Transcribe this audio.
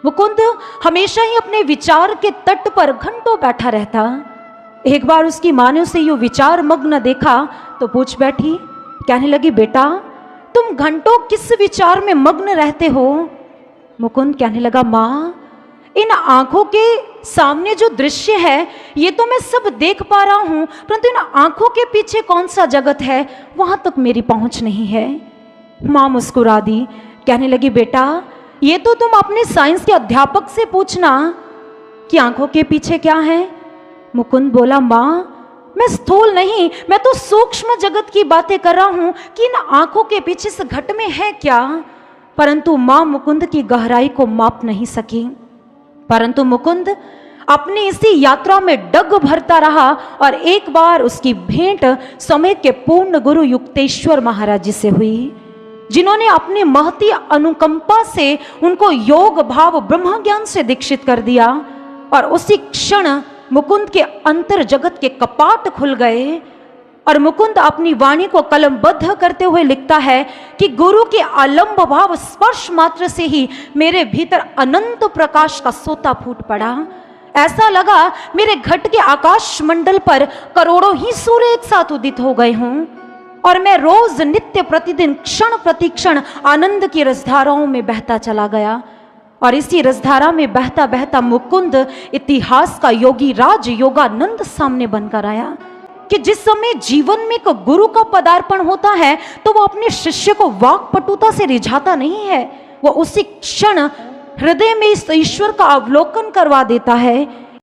मुकुंद हमेशा ही अपने विचार के तट पर घंटों बैठा रहता। एक बार उसकी माँ ने उसे यूं विचार मग्न देखा तो पूछ बैठी, कहने लगी, बेटा तुम घंटों किस विचार में मग्न रहते हो? मुकुंद कहने लगा, माँ इन आंखों के सामने जो दृश्य है ये तो मैं सब देख पा रहा हूं, परंतु इन आंखों के पीछे कौन सा जगत है वहां तक मेरी पहुंच नहीं है। माँ मुस्कुरा दी, कहने लगी, बेटा ये तो तुम अपने साइंस के अध्यापक से पूछना कि आंखों के पीछे क्या है। मुकुंद बोला, माँ मैं स्थूल नहीं, मैं तो सूक्ष्म जगत की बातें कर रहा हूं कि इन आंखों के पीछे इस घट में है क्या। परंतु मां मुकुंद की गहराई को माप नहीं सकी। परंतु मुकुंद अपनी इसी यात्रा में डग भरता रहा और एक बार उसकी भेंट समय के पूर्ण गुरु युक्तेश्वर महाराज जी से हुई, जिन्होंने अपनी महती अनुकंपा से उनको योग भाव ब्रह्म ज्ञान से दीक्षित कर दिया। और उसी क्षण मुकुंद के अंतर जगत के कपाट खुल गए और मुकुंद अपनी वाणी को कलमबद्ध करते हुए लिखता है कि गुरु के आलंब भाव स्पर्श मात्र से ही मेरे भीतर अनंत प्रकाश का सोता फूट पड़ा। ऐसा लगा मेरे घट के आकाश मंडल पर करोड़ों ही सूर्य एक साथ उदित हो गए हों और मैं रोज नित्य प्रतिदिन क्षण प्रतिक्षण आनंद की रसधाराओं में बहता चला गया। और इसी रसधारा में बहता बहता मुकुंद इतिहास का योगी राज योगानंद सामने बनकर आया कि जिस समय जीवन में एक गुरु का पदार्पण होता है तो वो अपने शिष्य को वाक्पटुता से रिझाता नहीं है, वो उसी क्षण हृदय में इस ईश्वर का अवलोकन करवा देता है